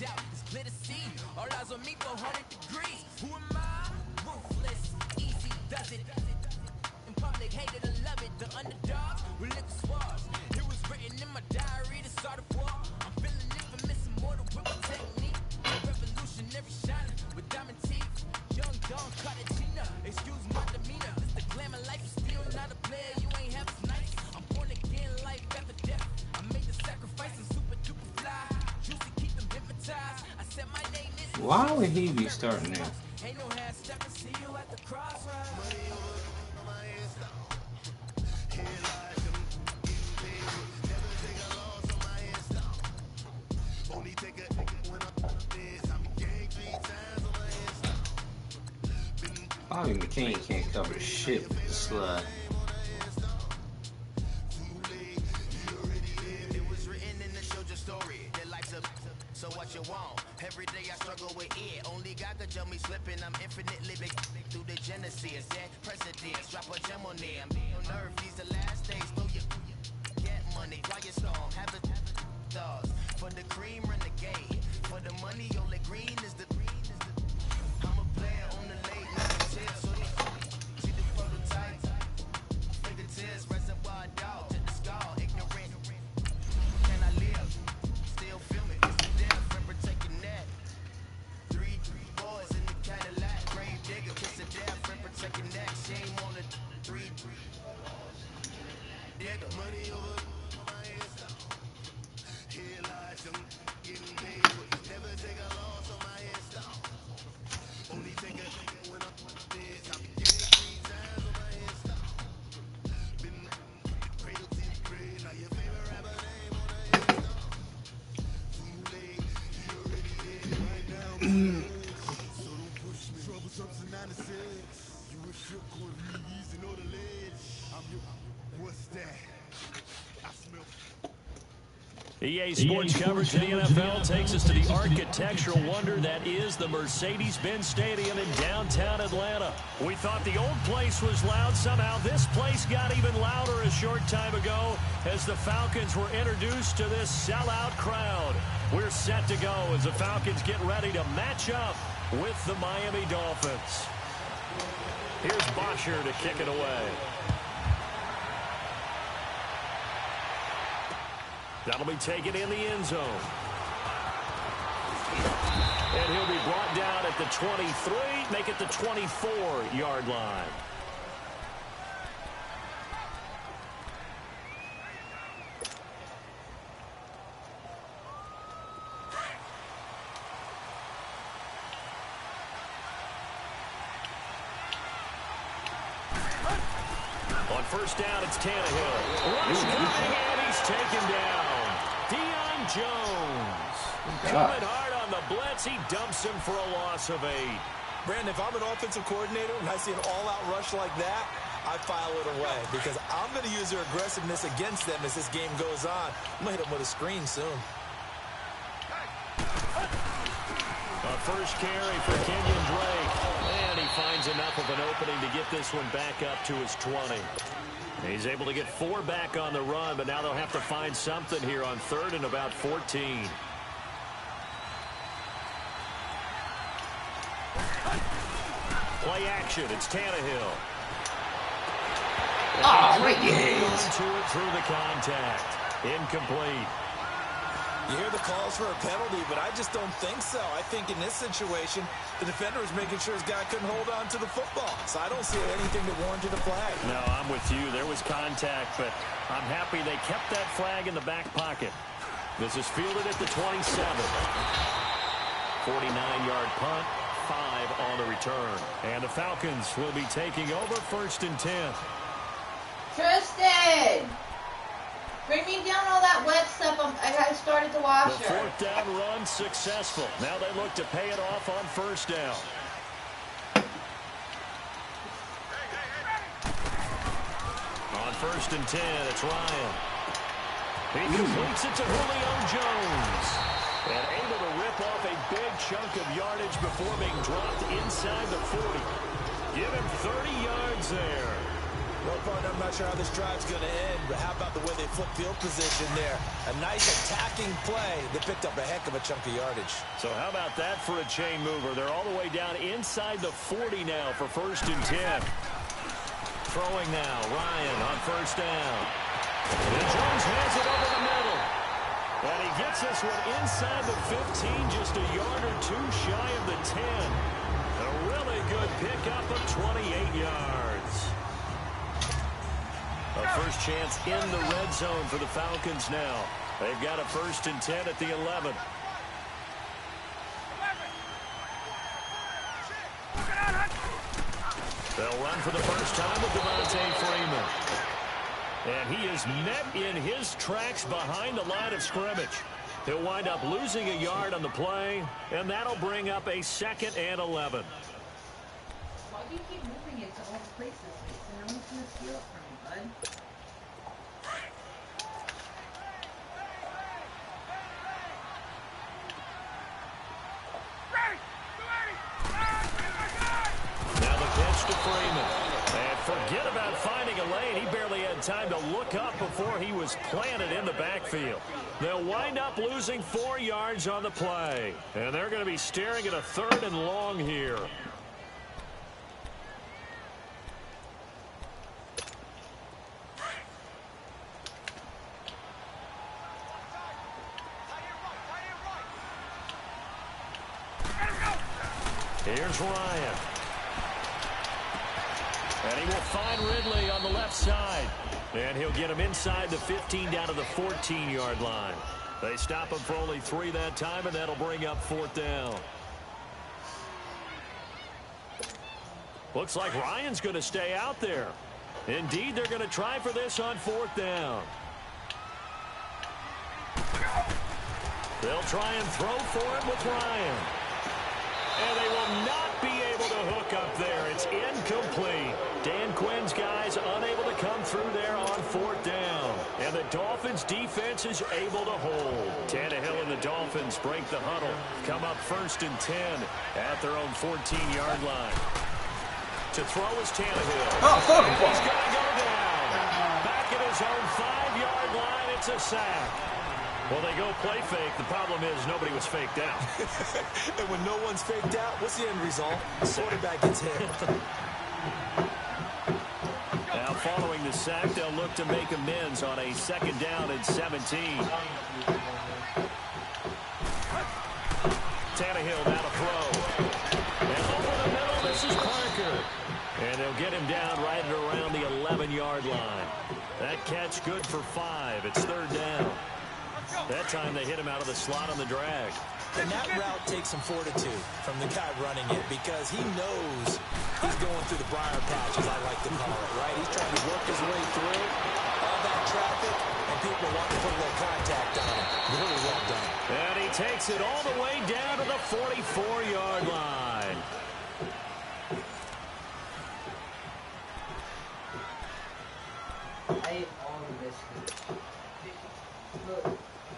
doubt. It's clear to see. All eyes on me, 400 degrees. Who am I? Ruthless. Easy does it. In public, hated or love it. The underdogs will lick swabs. It was written in my diary to start a war. I'm feeling infamous, immortal with my technique. Revolutionary shining with diamond teeth. Young Don Cartagena. Excuse my demeanor. This the glamour life. You still not a player. You ain't half as nice. I'm born again, life after death. I made the sacrifice and super duper fly. Juicy, keep them hypnotized. I said my name is. Why would he be starting there? Ain't no half step and see you at the crossroads. Bobby McCain can't cover shit with the slide. So what you want? Every day I struggle with it. Only God could tell me slipping. I'm infinitely big through the genesis. That presidents drop a gem on them. On earth, these the last days. So you get money, quiet storm, have a thoughts. For the cream, renegade. For the money, only green is the. I'm a player on the late night chips. So see the prototype. Fingertips, reservoir dog to the skull. Ignorant. Can I live? Still feel me. Taking that. Three boys in the Cadillac. Grave digger, kiss of death. Protecting that. Shame on the three. Digger. Money over my head. Here lies some getting paid. Never take a loss on my head. Only take a when I'm dead. I'm getting 3 times on my head. Been cradle to the grave. Now your favorite rapper name on the head. Too late. So don't push me. Troubles up to 96. You were shook on knees and on the ledge. I'm your. What's that? I smell. EA Sports coverage of the NFL takes us to the architectural wonder that is the Mercedes-Benz Stadium in downtown Atlanta. We thought the old place was loud. Somehow this place got even louder a short time ago as the Falcons were introduced to this sellout crowd. We're set to go as the Falcons get ready to match up with the Miami Dolphins. Here's Bosher to kick it away. That'll be taken in the end zone. And he'll be brought down at the 23, make it the 24-yard line. On first down, it's Tannehill. Rush coming, and he's taken down. Deion Jones. Coming hard on the blitz. He dumps him for a loss of 8. Brandon, if I'm an offensive coordinator and I see an all-out rush like that, I file it away because I'm going to use their aggressiveness against them as this game goes on. I'm going to hit them with a screen soon. A first carry for Kenyon Drake. And he finds enough of an opening to get this one back up to his 20. He's able to get 4 back on the run, but now they'll have to find something here on 3rd and about 14. Play action. It's Tannehill. Oh, right there. To it through the contact. Incomplete. You hear the calls for a penalty, but I just don't think so. I think in this situation, the defender is making sure his guy couldn't hold on to the football. So I don't see anything that warranted a flag. No, I'm with you. There was contact, but I'm happy they kept that flag in the back pocket. This is fielded at the 27. 49-yard punt, 5 on the return. And the Falcons will be taking over 1st and 10. Tristan! Bring me down all that wet stuff. I got started to wash The her. 4th down run successful. Now they look to pay it off on 1st down. On 1st and 10, it's Ryan. He completes it to Julio Jones. And able to rip off a big chunk of yardage before being dropped inside the 40. Give him 30 yards there. Well, partner, I'm not sure how this drive's going to end, but how about the way they flip field position there? A nice attacking play that picked up a heck of a chunk of yardage. So how about that for a chain mover? They're all the way down inside the 40 now for 1st and 10. Throwing now, Ryan on 1st down. And Jones hands it over the middle. And he gets this one inside the 15, just a yard or two shy of the 10. A really good pickup of 28 yards. A first chance in the red zone for the Falcons now. They've got a 1st and 10 at the 11. They'll run for the first time with Devontae Freeman. And he is met in his tracks behind the line of scrimmage. He'll wind up losing a yard on the play, and that'll bring up a 2nd and 11. Why do you keep moving it to all places? No one's going to steal it from you, bud. Now the pitch to Freeman. And forget about finding a lane. He barely had time to look up before he was planted in the backfield. They'll wind up losing 4 yards on the play. And they're going to be staring at a 3rd and long here. Here's Ryan. And he will find Ridley on the left side. And he'll get him inside the 15 down to the 14-yard line. They stop him for only 3 that time, and that'll bring up 4th down. Looks like Ryan's going to stay out there. Indeed, they're going to try for this on 4th down. They'll try and throw for it with Ryan. And they will not be able to hook up there. It's incomplete. Dan Quinn's guys unable to come through there on 4th down. And the Dolphins defense is able to hold. Tannehill and the Dolphins break the huddle. Come up 1st and 10 at their own 14-yard line. To throw is Tannehill. Oh, fuck him. He's going to go down. Back at his own 5-yard line, it's a sack. Well, they go play fake. The problem is nobody was faked out. And when no one's faked out, what's the end result? The quarterback gets hit. Now, following the sack, they'll look to make amends on a 2nd down and 17. Tannehill now to throw. And over the middle, this is Parker. And they'll get him down right at around the 11-yard line. That catch good for 5. It's 3rd down. That time they hit him out of the slot on the drag. And that route takes some fortitude from the guy running it because he knows he's going through the briar patch, as I like to call it, right? He's trying to work his way through all that traffic, and people want to put a little contact on him. Really well done. And he takes it all the way down to the 44-yard line.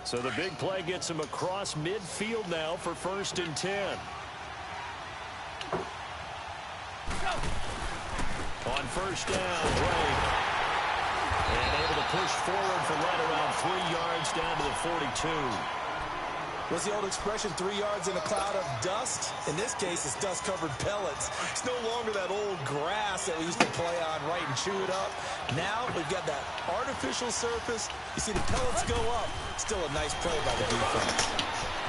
So the big play gets him across midfield now for 1st and 10. On 1st down, Drake. And able to push forward for right around 3 yards down to the 42. What's the old expression, 3 yards in a cloud of dust? In this case, it's dust-covered pellets. It's no longer that old grass that we used to play on, right, and chew it up. Now we've got that artificial surface. You see the pellets go up. Still a nice play by the defense.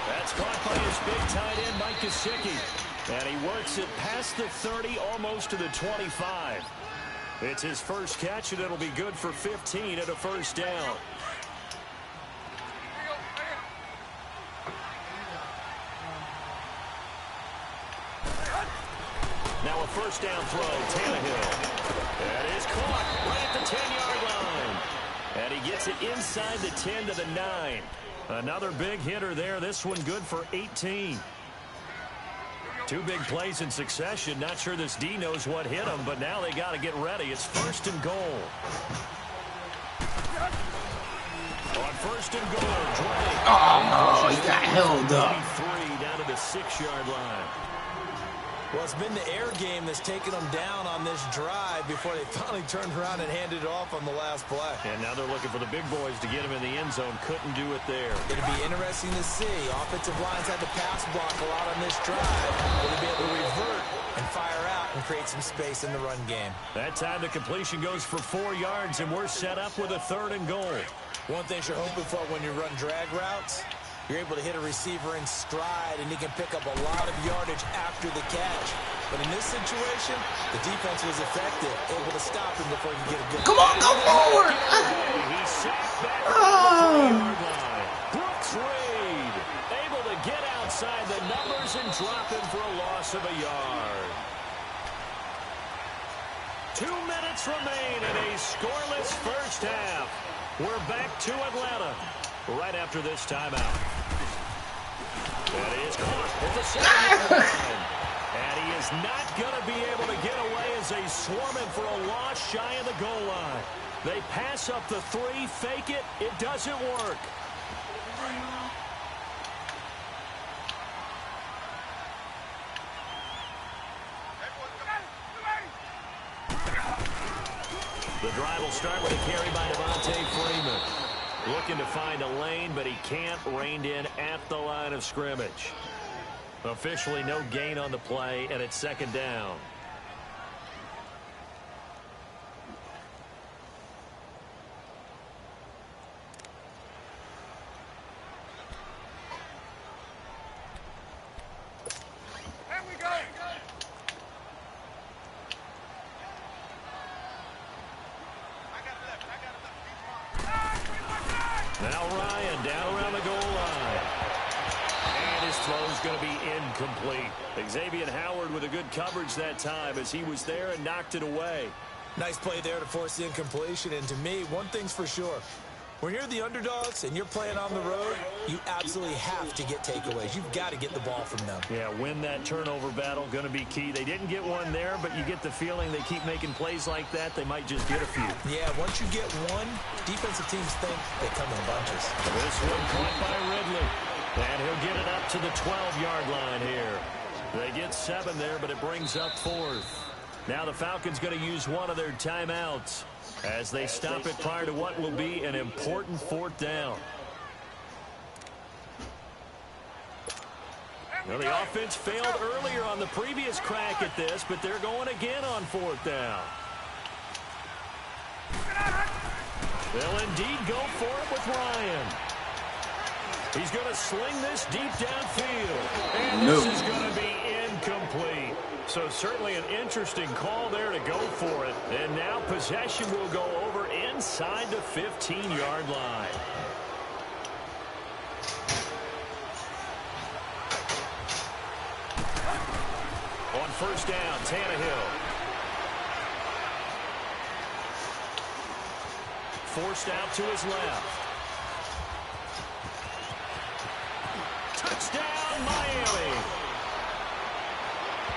That's caught by his big tight end, Mike Gesicki. And he works it past the 30, almost to the 25. It's his first catch, and it'll be good for 15 at a 1st down. Now a 1st down throw, Tannehill. That is caught right at the 10-yard line. And he gets it inside the 10 to the 9. Another big hitter there. This one good for 18. 2 big plays in succession. Not sure this D knows what hit him, but now they got to get ready. It's 1st and goal. On 1st and goal, Drake. Oh, no, he got held up. 3 down to the 6-yard line. Well, it's been the air game that's taken them down on this drive before they finally turned around and handed it off on the last play. And now they're looking for the big boys to get him in the end zone. Couldn't do it there. It'll be interesting to see. Offensive lines had to pass block a lot on this drive. Will they be able to revert and fire out and create some space in the run game? That time the completion goes for 4 yards, and we're set up with a 3rd and goal. One thing you're hoping for when you run drag routes, you're able to hit a receiver in stride, and he can pick up a lot of yardage after the catch. But in this situation, the defense was effective, able to stop him before he could get a good... Come on, go forward! He's sacked back on the 3-yard line. Brooks Reed able to get outside the numbers and drop him for a loss of a yard. 2 minutes remain in a scoreless first half. We're back to Atlanta right after this timeout. That is caught at the 7-yard line. And he is not going to be able to get away as they swarm him for a loss shy of the goal line. They pass up the 3, fake it. It doesn't work. The drive will start with a carry by Devontae Freeman. Looking to find a lane, but he can't. Reined in at the line of scrimmage. Officially no gain on the play, and it's 2nd down. Now Ryan down around the goal line. And his throw's going to be incomplete. Xavier Howard with a good coverage that time as he was there and knocked it away. Nice play there to force the incompletion. And to me, one thing's for sure. When you're the underdogs and you're playing on the road, you absolutely have to get takeaways. You've got to get the ball from them. Yeah, win that turnover battle, going to be key. They didn't get one there, but you get the feeling they keep making plays like that, they might just get a few. Yeah, once you get one, defensive teams think they come in bunches. This one caught by Ridley. And he'll get it up to the 12-yard line here. They get 7 there, but it brings up 4th. Now the Falcons going to use one of their timeouts as they stop it prior to what will be an important 4th down. Well, the offense failed earlier on the previous crack at this, but they're going again on 4th down. They'll indeed go for it with Ryan. He's going to sling this deep downfield. And this is going to be incomplete. So certainly an interesting call there to go for it. And now possession will go over inside the 15-yard line. On 1st down, Tannehill. Forced out to his left. Touchdown, Miami.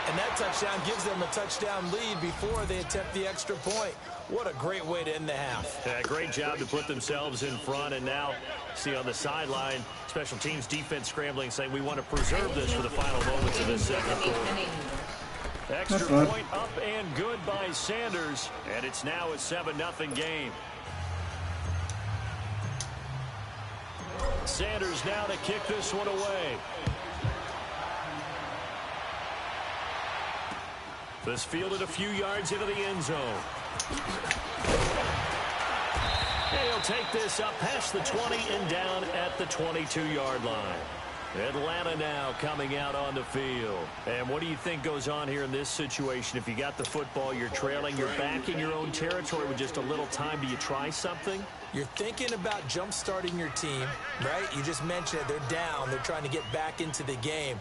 And that touchdown gives them a touchdown lead before they attempt the extra point. What a great way to end the half. Yeah, great job to put themselves in front. And now, see on the sideline, special teams defense scrambling, saying we want to preserve this for the final moments of this 2nd quarter. Extra point up and good by Sanders. And it's now a 7-0 game. Sanders now to kick this one away. This fielded a few yards into the end zone. He'll take this up past the 20 and down at the 22-yard line. Atlanta now coming out on the field. And what do you think goes on here in this situation? If you got the football, you're trailing, you're back in your own territory with just a little time. Do you try something? You're thinking about jump-starting your team, right? You just mentioned it. They're down. They're trying to get back into the game.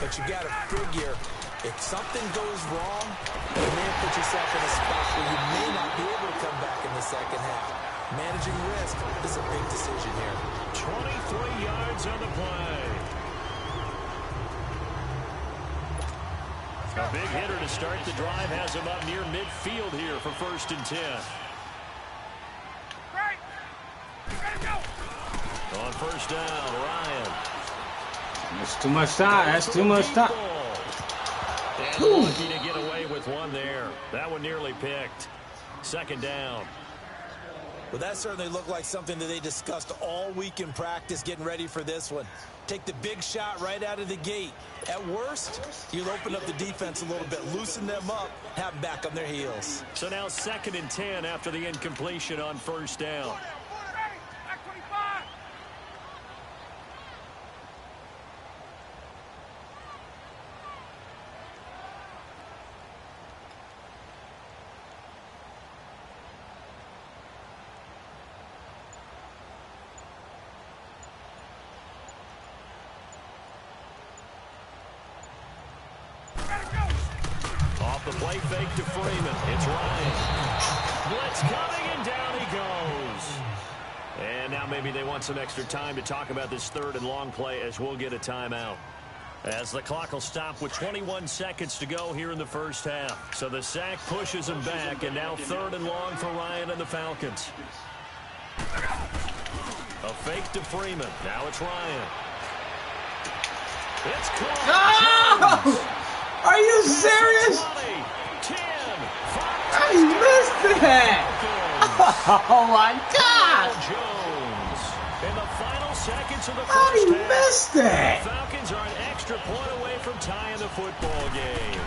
But you got to figure, if something goes wrong, you may put yourself in a spot where you may not be able to come back in the second half. Managing risk is a big decision here. 23 yards on the play. A big hitter to start the drive has him up near midfield here for 1st and 10. On 1st down, Ryan. That's too much time. That's too much time. And lucky to get away with one there. That one nearly picked. Second down. Well, that certainly looked like something that they discussed all week in practice getting ready for this one. Take the big shot right out of the gate. At worst, you'll open up the defense a little bit, loosen them up, have them back on their heels. So now 2nd and 10 after the incompletion on first down. The play fake to Freeman. It's Ryan. Blitz coming, and down he goes. And now maybe they want some extra time to talk about this 3rd and long play as we'll get a timeout. As the clock will stop with 21 seconds to go here in the first half. So the sack pushes him back, and now 3rd and long for Ryan and the Falcons. A fake to Freeman. Now it's Ryan. It's caught. No! Are you serious? 20, 10, 5, I missed that! Oh my God! Jones. In the final seconds of the How first do you half, miss that? the Falcons are an extra point away from tying the football game.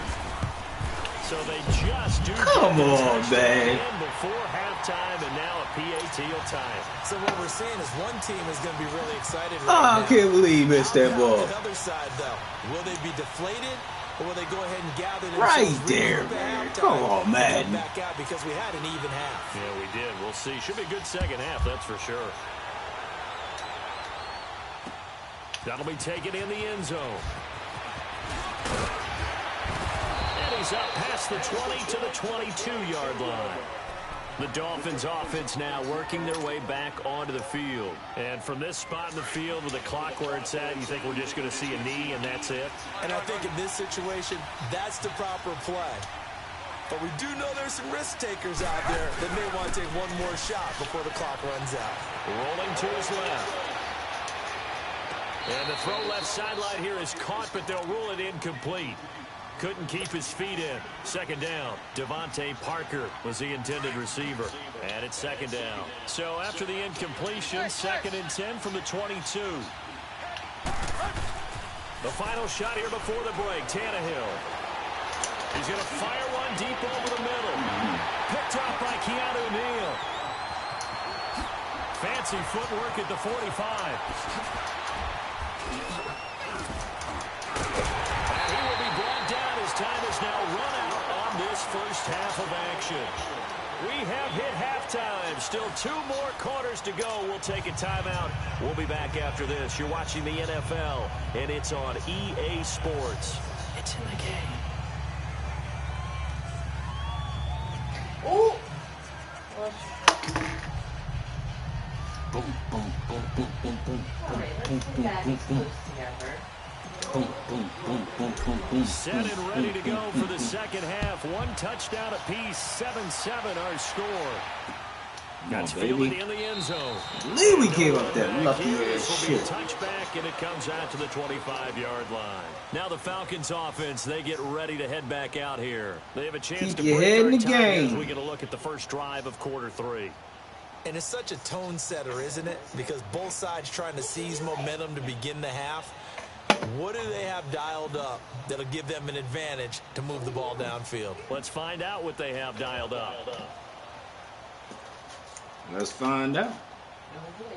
So they just do. Come on, man. Before halftime, and now a PAT will tie it. So what we're saying is one team is going to be really excited right Oh, I now. can't believe you missed that ball. On the other side, though, will they be deflated? Or will they go ahead and gather Right themselves there, regroup at man. halftime Come on, and man. come back out because we had an even half. Yeah, we did. We'll see. Should be a good second half, that's for sure. That'll be taken in the end zone. And he's up past the 20 to the 22-yard line. The Dolphins offense now working their way back onto the field. And from this spot in the field with the clock where it's at, you think we're just going to see a knee and that's it? And I think in this situation, that's the proper play. But we do know there's some risk takers out there that may want to take one more shot before the clock runs out. Rolling to his left. And the throw left sideline here is caught, but they'll rule it incomplete. Couldn't keep his feet in. Second down. Devontae Parker was the intended receiver. And it's second down. So after the incompletion, 2nd and 10 from the 22. The final shot here before the break. Tannehill. He's going to fire one deep over the middle. Picked off by Keanu Neal. Fancy footwork at the 45. Time is now run out on this first half of action. We have hit halftime. Still 2 more quarters to go. We'll take a timeout. We'll be back after this. You're watching the NFL, and it's on EA Sports. It's in the game. Oh! Boom, boom, boom, boom, boom, boom. All right, let's put that close together. Boom, boom, boom, boom, boom, boom. Set and ready to go for the second half. 1 touchdown apiece. 7-7 our score. That's fielded in the end zone. Lee, we gave up that lucky ass Will be a shit. touchback, and it comes out to the 25-yard line. Now the Falcons offense, they get ready to head back out here. They have a chance Keep to your break head in our the tie game. as we get a look at the first drive of quarter 3. And it's such a tone setter, isn't it? Because both sides trying to seize momentum to begin the half. What do they have dialed up that'll give them an advantage to move the ball downfield? Let's find out what they have dialed up. Let's find out. Oh boy.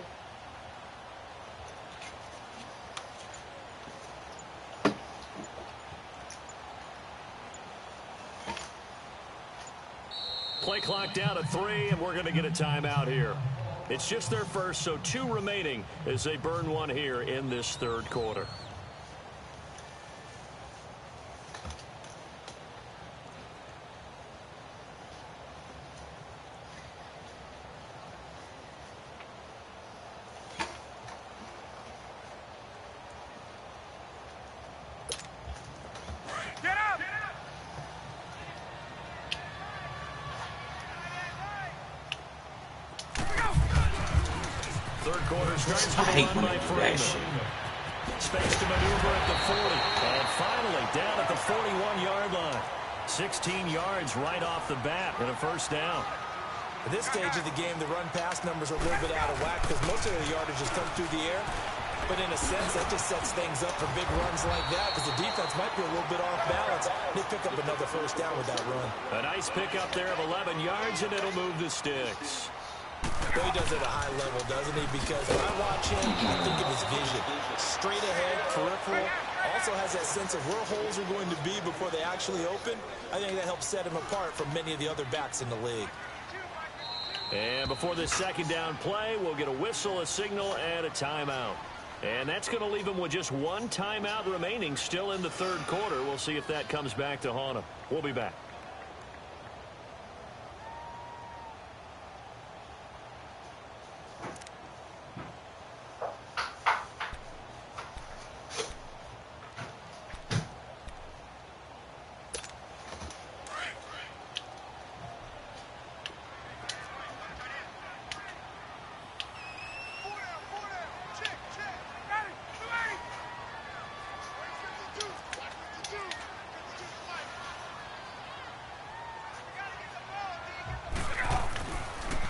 Play clock down to 3, and we're going to get a timeout here. It's just their first, so 2 remaining as they burn one here in this third quarter. Third quarter starts with I hate a run when by they do Freeman. that shit. Space to maneuver at the 40. And finally, down at the 41-yard line. 16 yards right off the bat and a first down. At this stage of the game, the run-pass numbers are a little bit out of whack because most of the yardage has come through the air. But in a sense, that just sets things up for big runs like that because the defense might be a little bit off balance. They pick up another first down with that run. A nice pickup there of 11 yards, and it'll move the sticks. Well, he does it at a high level, doesn't he? Because when I watch him, I think of his vision. Straight ahead, peripheral. Also has that sense of where holes are going to be before they actually open. I think that helps set him apart from many of the other backs in the league. And before this second down play, we'll get a whistle, a signal, and a timeout. And that's going to leave them with just one timeout remaining still in the third quarter. We'll see if that comes back to haunt them. We'll be back.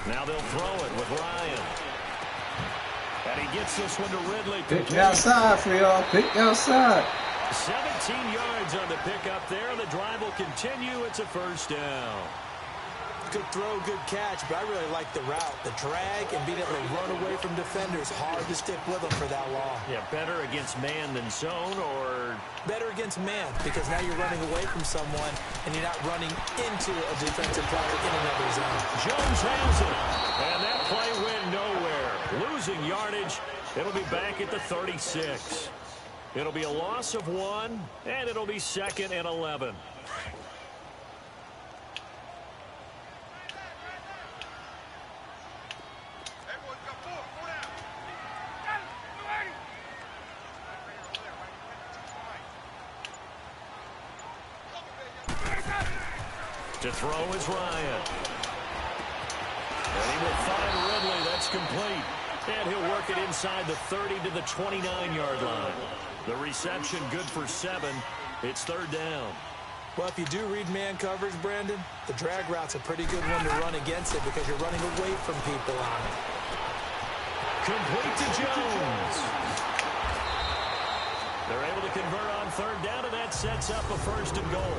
Now they'll throw it with Ryan. And he gets this one to Ridley. Pick outside for y'all. Pick outside. 17 yards on the pickup there. The drive will continue. It's a first down. Good throw, good catch, but I really like the route. The drag and being able to run away from defenders. Hard to stick with them for that long. Yeah, better against man than zone, or better against man because now you're running away from someone and you're not running into a defensive player in another zone. Jones has it. And that play went nowhere. Losing yardage. It'll be back at the 36. It'll be a loss of 1, and it'll be 2nd and 11. To throw is Ryan. And he will find Ridley. That's complete. And he'll work it inside the 30 to the 29-yard line. The reception good for 7. It's third down. Well, if you do read man coverage, Brandon, the drag route's a pretty good one to run against it because you're running away from people on it. Complete to Jones. They're able to convert on third down, and that sets up a first and goal.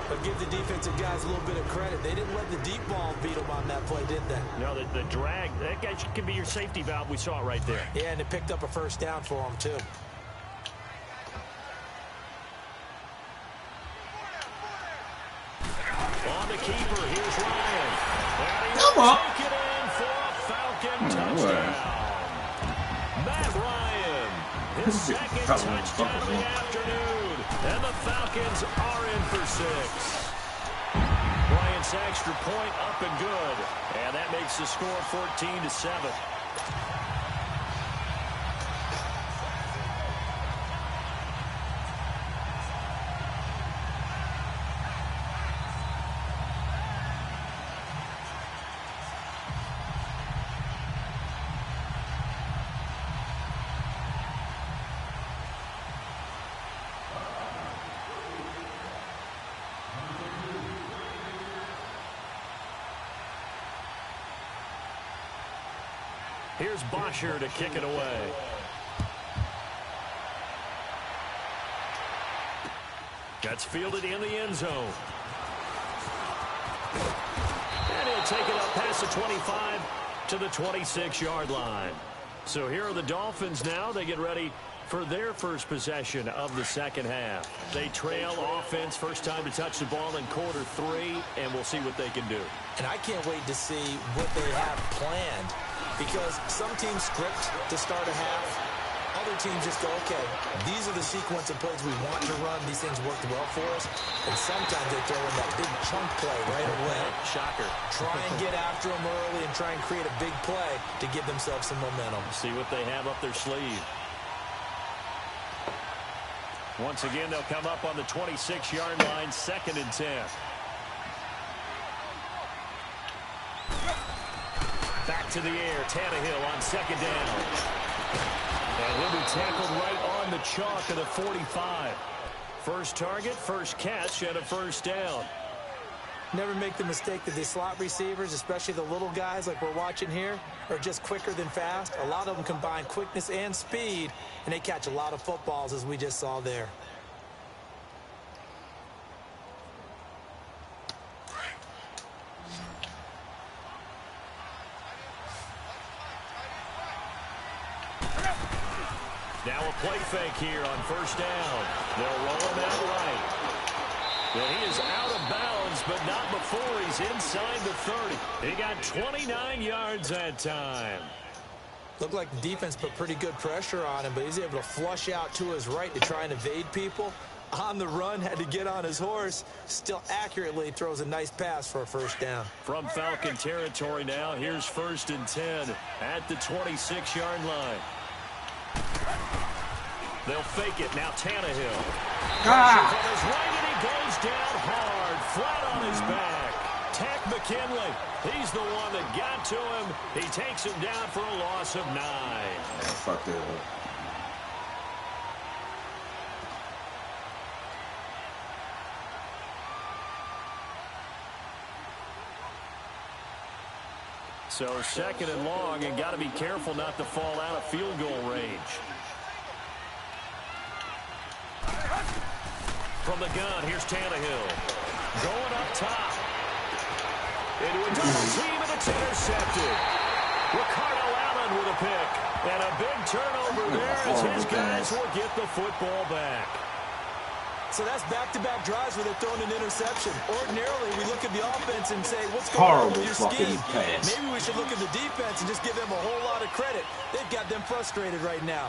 But give the defensive guys a little bit of credit. They didn't let the deep ball beat them on that play, did they? No, the drag, that guy can be your safety valve. We saw it right there. Yeah, and it picked up a first down for them, too. On the keeper, here's Ryan. Come on. Take it in for a Falcon touchdown. Matt Ryan, his second touchdown of the afternoon. And the Falcons are in for 6. Bryant's extra point up and good. And that makes the score 14-7. Here's Bosher to kick it away. That's fielded in the end zone. And he'll take it up past the 25 to the 26-yard line. So here are the Dolphins now. They get ready for their first possession of the second half. They trail offense, first time to touch the ball in quarter 3, and we'll see what they can do. And I can't wait to see what they have planned because some teams script to start a half. Other teams just go, okay, these are the sequence of plays we want to run. These things worked well for us. And sometimes they throw in that big chunk play right away. Shocker. Try and get after them early and try and create a big play to give themselves some momentum. See what they have up their sleeve. Once again, they'll come up on the 26-yard line, 2nd and 10. Back to the air, Tannehill on 2nd down. And he'll be tackled right on the chalk of the 45. First target, first catch, and a first down. Never make the mistake that the slot receivers, especially the little guys like we're watching here, are just quicker than fast. A lot of them combine quickness and speed, and they catch a lot of footballs, as we just saw there. Now a play fake here on first down. They'll roll him out right. And he is out of bounds, but not before he's inside the 30. He got 29 yards that time. Looked like the defense put pretty good pressure on him, but he's able to flush out to his right to try and evade people. On the run, had to get on his horse. Still accurately throws a nice pass for a first down. From Falcon territory now, here's 1st and 10 at the 26-yard line. They'll fake it. Now Tannehill. Pressure from his right, and he goes down hard, flat on his back. Tack McKinley. He's the one that got to him. He takes him down for a loss of 9. Yeah, fuck that. So 2nd and long, and got to be careful not to fall out of field goal range. From the gun, here's Tannehill. Going up top. Into a double team, and it's intercepted. Ricardo Allen with a pick. And a big turnover there as his guys will get the football back. So that's back-to-back drives where they're throwing an interception. Ordinarily, we look at the offense and say, what's going on with your scheme? Maybe we should look at the defense and just give them a whole lot of credit. They've got them frustrated right now.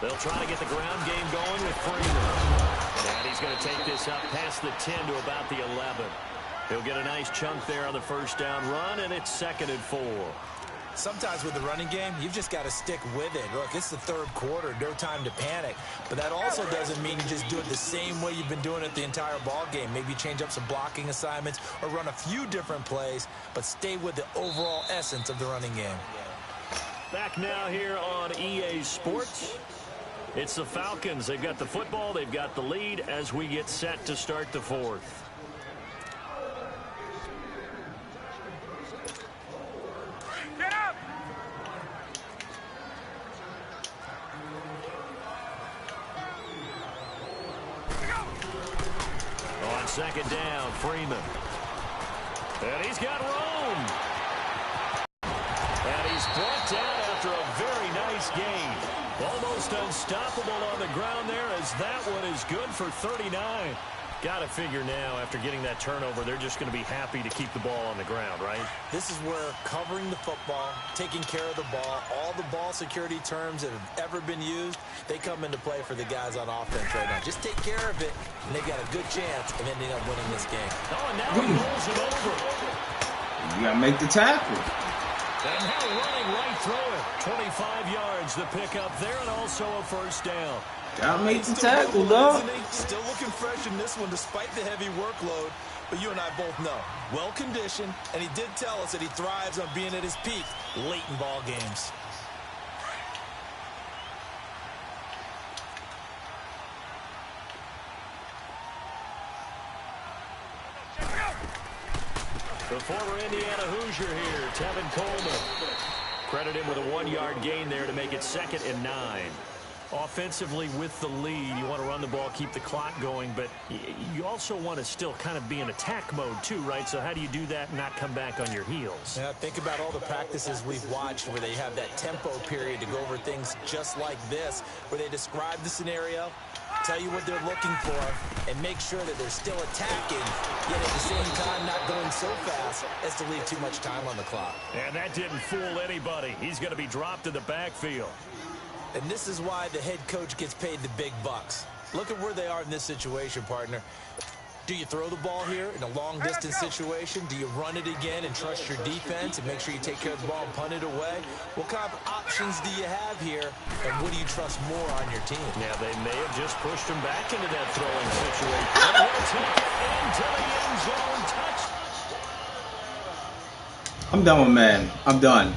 They'll try to get the ground game going with Freeman. And he's going to take this up past the 10 to about the 11. He'll get a nice chunk there on the first down run, and it's 2nd and 4. Sometimes with the running game, you've just got to stick with it. Look, it's the 3rd quarter, no time to panic. But that also doesn't mean you just do it the same way you've been doing it the entire ball game. Maybe change up some blocking assignments or run a few different plays, but stay with the overall essence of the running game. Back now here on EA Sports. It's the Falcons. They've got the football. They've got the lead as we get set to start the 4th. Get up! On 2nd down, Freeman. And he's got room. And he's brought down after a very nice gain. Almost unstoppable on the ground there as that one is good for 39. Got to figure now, after getting that turnover, they're just going to be happy to keep the ball on the ground, right? This is where covering the football, taking care of the ball, all the ball security terms that have ever been used, they come into play for the guys on offense right now. Just take care of it, and they've got a good chance of ending up winning this game. Oh, and now he rolls it over. You got to make the tackle. And now running right through it. 25 yards the pickup there, and also a first down. Gotta make the tackle, though. Still looking fresh in this one despite the heavy workload. But you and I both know, well-conditioned, and he did tell us that he thrives on being at his peak late in ball games. The former Indiana Hoosier here, Tevin Coleman. Credit him with a 1-yard gain there to make it 2nd and 9. Offensively with the lead, you want to run the ball, keep the clock going, but you also want to still kind of be in attack mode too, right? So how do you do that and not come back on your heels? Yeah, think about all the practices we've watched where they have that tempo period to go over things just like this, where they describe the scenario, tell you what they're looking for, and make sure that they're still attacking, yet at the same time not going so fast as to leave too much time on the clock. And that didn't fool anybody. He's going to be dropped in the backfield. And this is why the head coach gets paid the big bucks. Look at where they are in this situation, partner. Do you throw the ball here in a long-distance situation? Do you run it again and trust your defense and make sure you take care of the ball and punt it away? What kind of options do you have here, and what do you trust more on your team? Yeah, they may have just pushed him back into that throwing situation. And he'll take it into the end zone. Touch. I'm done with Madden. I'm done.